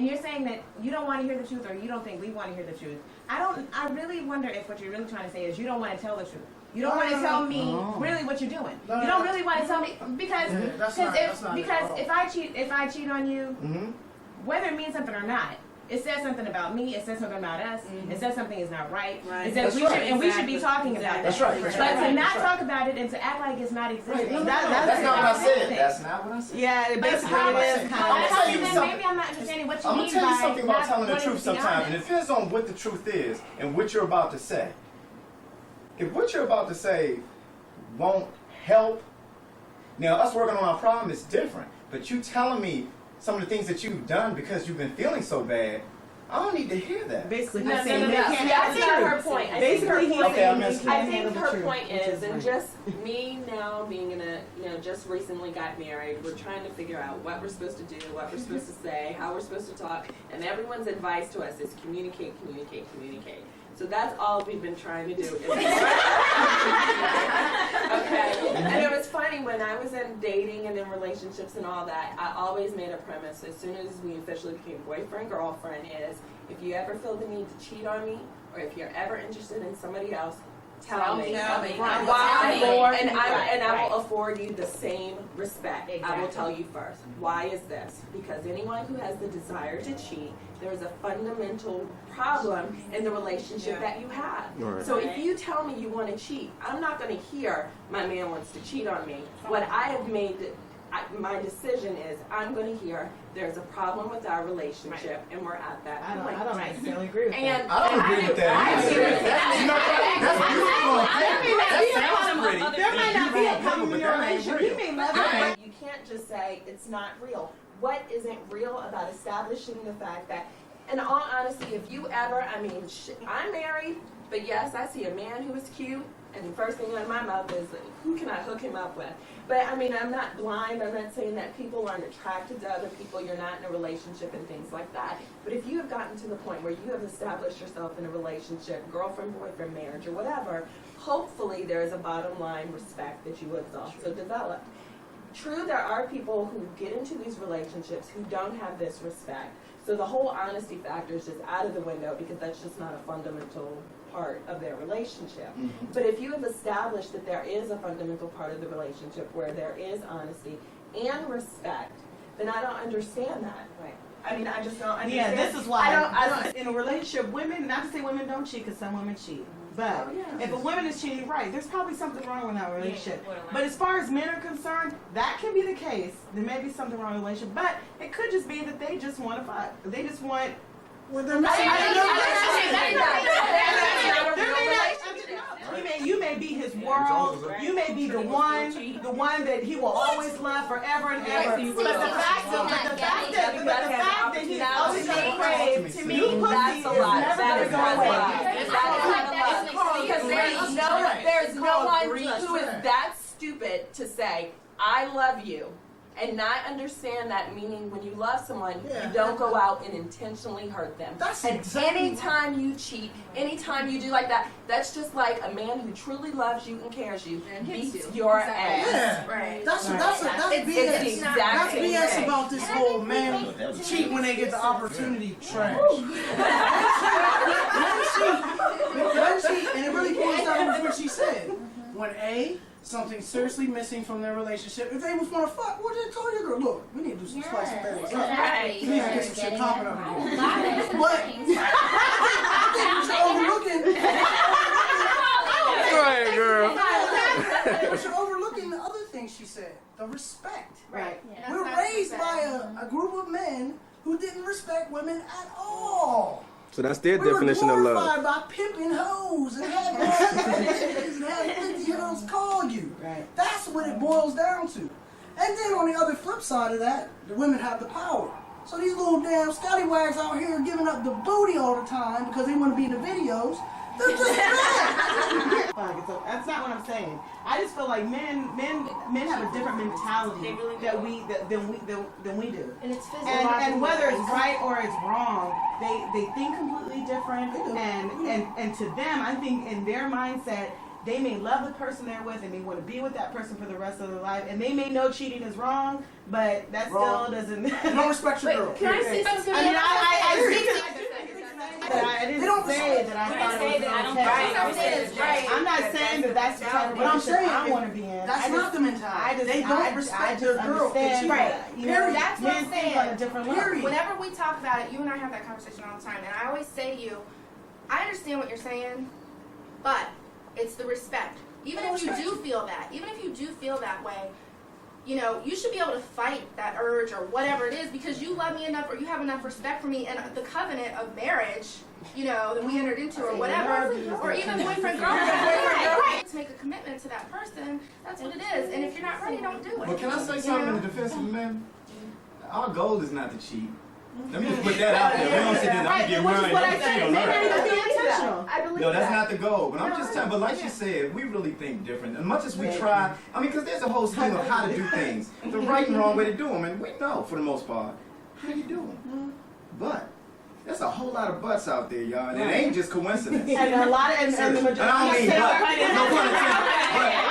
and you're saying that you don't want to hear the truth, or you don't think we want to hear the truth. I really wonder if what you're really trying to say is you don't want to tell the truth. You don't want to tell me really what you're doing. You don't really want to tell me because if I cheat on you, whether it means something or not, it says something about me. It says something about us. It says something is not right. It says we should be talking about that. That's right. But to not talk about it and to act like it's not existing. That's not what I said. That's not what I said. Yeah, it basically is kind of. Maybe I'm not understanding what you mean by. I'm gonna tell you something about telling the truth sometimes, and it depends on what the truth is and what you're about to say. If what you're about to say won't help, now us working on our problem is different. But you telling me some of the things that you've done because you've been feeling so bad, I don't need to hear that. Basically, no. That's not her point. I think her point is, and just me now being in a, just recently got married, we're trying to figure out what we're supposed to do, what we're supposed to say, how we're supposed to talk, and everyone's advice to us is communicate, communicate, communicate. So that's all we've been trying to do. Okay. And it was funny, when I was in dating and in relationships and all that, I always made a premise as soon as we officially became boyfriend, girlfriend, is if you ever feel the need to cheat on me, or if you're ever interested in somebody else, tell me. Why? And I will afford you the same respect. Exactly. I will tell you first. Why is this? Because anyone who has the desire to cheat, there is a fundamental problem in the relationship that you have. Right. So if you tell me you want to cheat, I'm not going to hear my man wants to cheat on me. What I have made, my decision is I'm going to hear there's a problem with our relationship, and we're at that point. I don't necessarily agree with that. I don't agree with that. There might not be a problem in your relationship. You may love it. You can't just say it's not real. What isn't real about establishing the fact that, in all honesty, if you ever, I'm married, but yes, I see a man who is cute, and the first thing out of my mouth is, who can I hook him up with? But I'm not blind. I'm not saying that people aren't attracted to other people. You're not in a relationship and things like that. But if you have gotten to the point where you have established yourself in a relationship, girlfriend, boyfriend, marriage, or whatever, hopefully there is a bottom line respect that you have also developed. True, there are people who get into these relationships who don't have this respect. So the whole honesty factor is just out of the window because that's just not a fundamental part of their relationship. But if you have established that there is a fundamental part of the relationship where there is honesty and respect, then I don't understand that. Right. I just don't understand. Yeah, this is why I don't. In a relationship, women, not to say women don't cheat, because some women cheat. But if a woman is cheating, right, there's probably something wrong with that relationship. But as far as men are concerned, that can be the case. There may be something wrong with the relationship, but it could just be that they just want to fight. They just want. Well, they're missing. You may be his world. You may be the one that he will always love forever and ever. But the fact that he's always going to crave, to me, that's a lot. That is never going to go away. Because there's no one who is that stupid to say, I love you, and not understand that, meaning when you love someone, you don't go out and intentionally hurt them. Anytime you cheat, anytime you do like that, that's just like a man who truly loves you and cares you beats your ass. Yeah. Right. That's BS. That's BS about this whole man cheat when they get the opportunity trash. Men cheat, and it really boils down to what she said. When something seriously missing from their relationship. If they was want to fuck, well, then tell your girl, look, we need to do some spice and berries. Right. We need to get some shit popping up here. But you're overlooking. Go ahead, girl. But you're overlooking the other thing she said, the respect. Right. Yeah. We're raised by a group of men who didn't respect women at all. So that's their definition of love. We were glorified by pimping hoes and having 50 girls call you. Right. That's what it boils down to. And then on the other flip side of that, the women have the power. So these little damn scallywags out here giving up the booty all the time because they want to be in the videos. They're just bad. That's not what I'm saying. I just feel like men have a different mentality than we do. And it's physical. And whether it's right or it's wrong, they think completely different. And to them, I think in their mindset, they may love the person they're with and they want to be with that person for the rest of their life. And they may know cheating is wrong, but that still doesn't. Don't respect your girl. Can I say something? I type of But I'm relationship saying I want to be in. That's not the mentality. They don't respect their girl. Understand, Right. You know, Period. That's what I'm men think on a saying. different level. Period. Whenever we talk about it, you and I have that conversation all the time, and I always say to you, I understand what you're saying, but it's the respect. Even if you do feel that way, you know, you should be able to fight that urge or whatever it is because you love me enough or you have enough respect for me and the covenant of marriage, you know, that we entered into or whatever, or even boyfriend, girlfriend, right, to make a commitment to that person, that's what it is. And if you're not ready, don't do it. But can I say something in the defense of men? Our goal is not to cheat. Let me just put that out there. We don't sit there and I'm getting married. What I I'm said, cheating men on her. are be intentional. I believe No, that's that. not the goal. But I'm just telling. But like she said, we really think different. As much as we try, I mean, because there's a whole scheme of how to do things, the right and wrong way to do them, and we know for the most part how you do them. But there's a whole lot of butts out there, y'all, and it ain't just coincidence. And a lot of, and the majority. And I don't mean but. No pun intended.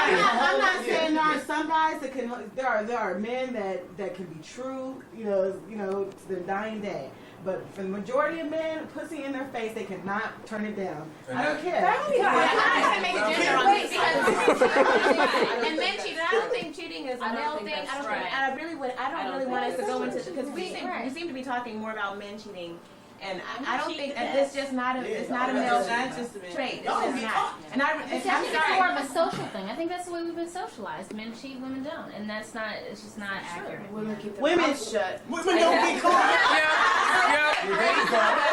I'm not saying there are some guys that can. There are men that can be true. You know, to the dying day. But for the majority of men, pussy in their face, they cannot turn it down. I don't care. I'm not gonna make a gender on this because and men cheating. I don't think cheating is a male thing. I don't think. I don't really want us to go into because we seem to be talking more about men cheating. And I don't think that it's just not a male trait. It's just not. And I'm It's sorry. more of a social thing. I think that's the way we've been socialized. Men cheat, women don't, and that's not. It's just not accurate. Women Women don't get caught.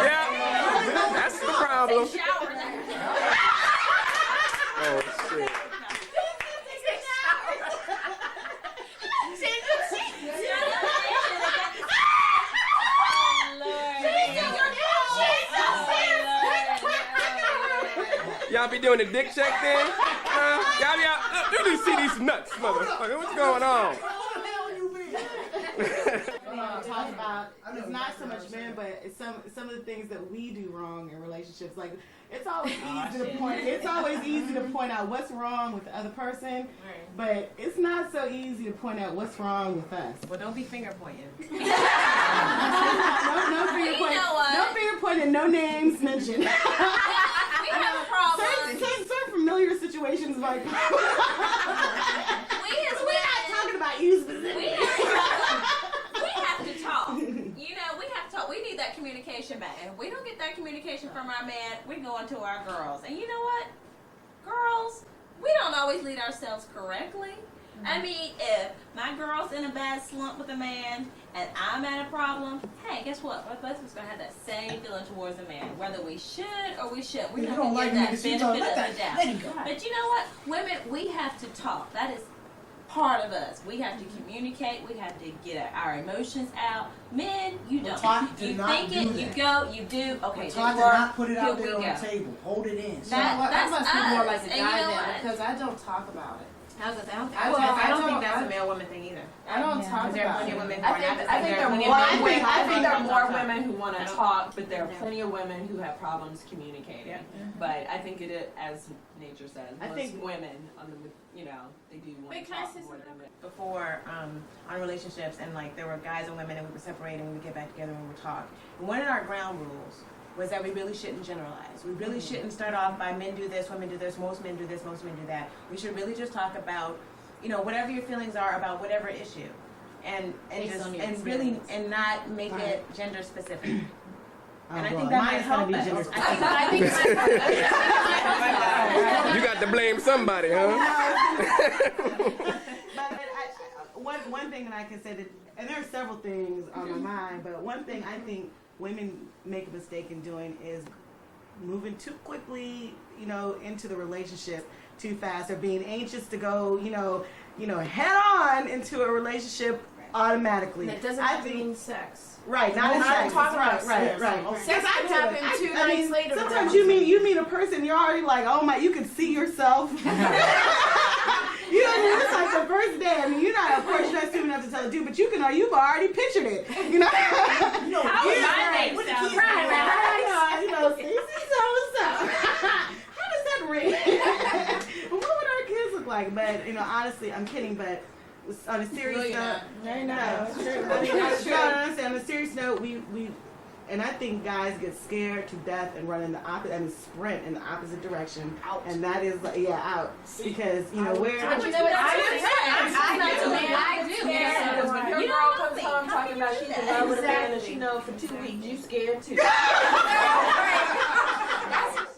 Yeah. That's the problem. Oh, shit. Y'all be doing the dick check then? Y'all, you need to see these nuts, motherfucker. What's going on? talk about it's not so much men, but it's some of the things that we do wrong in relationships. Like it's always easy to point out what's wrong with the other person, but it's not so easy to point out what's wrong with us. Well, don't be finger pointing. No finger pointing. No finger pointing. No names mentioned. We have a problem. Certain familiar situations like. We We're not talking about you specifically. We have to talk. You know, we have to talk. We need that communication back. And if we don't get that communication from our man, we're going to our girls. And you know what? Girls, we don't always lead ourselves correctly. I mean, if my girl's in a bad slump with a man and I'm at a problem, hey, guess what? We're both of us going to have that same feeling towards a man, whether we should or we shouldn't. We're not going to get that benefit of the doubt. But you know what? Women, we have to talk. That is part of us. We have to communicate. We have to get our emotions out. Men, you don't. You think it, you go, you do. Okay, it Try to work. not put it out Here there we on go. the table. Hold it in. That must be more like a guy then, because I don't talk about it. I don't think that's a male woman thing either. I don't talk Because there are about plenty it. of women who I are not think the I think same. there are There more. are plenty of women I think there are more who women who want to talk, but there are plenty of women who have problems communicating. But I think it, as nature says, most women on the, they do want to talk more than men. Before on relationships and like there were guys and women and we would separate and we would get back together and we would talk. And one of our ground rules was that we really shouldn't generalize. We really shouldn't start off by men do this, women do this, most men do this, most men do that. We should really just talk about, whatever your feelings are about whatever issue. And really not make it gender specific. And I think that might help us. You got to blame somebody, huh? But one thing that I can say that, and there are several things on my mind, but one thing I think women make a mistake in doing is moving too quickly, into the relationship too fast, or being anxious to go, head on into a relationship automatically. That doesn't have to mean sex. Right, not in sex. Right. Sex can happen 2 nights later. Sometimes you meet a person, you're already like, oh my, you can see yourself. It's like the first day. I mean, you're not, of course, you're not stupid enough to tell a dude, but you've already pictured it. How is my name How does that ring? What would our kids look like? But honestly, I'm kidding. But on a serious note, Very nice. on a serious note, And I think guys get scared to death and run in the opposite, and sprint in the opposite direction. Out. And that is, out. Because, you know, where... But you know what? I do. Because when your girl comes home talking about she's in love with a man and she knows for 2 weeks, you scared too. That's just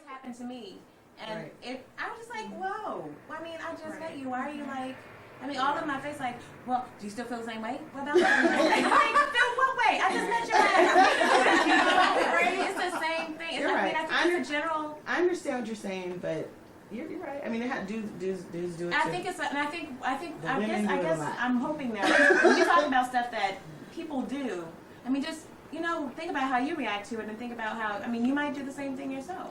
happened to me. And I was just like, whoa. I mean, I just met you. Why are you like... I mean, all in my face, like, well, do you still feel the same way? What about that? Like, feel what way? I just met your ass. It's the same thing. You're right. I think it's a general. I understand what you're saying, but you're right. I mean, dudes do it too. I think it's, and I guess lot. I'm hoping that when you talk about stuff that people do, I mean, just think about how you react to it, and think about how, I mean, you might do the same thing yourself.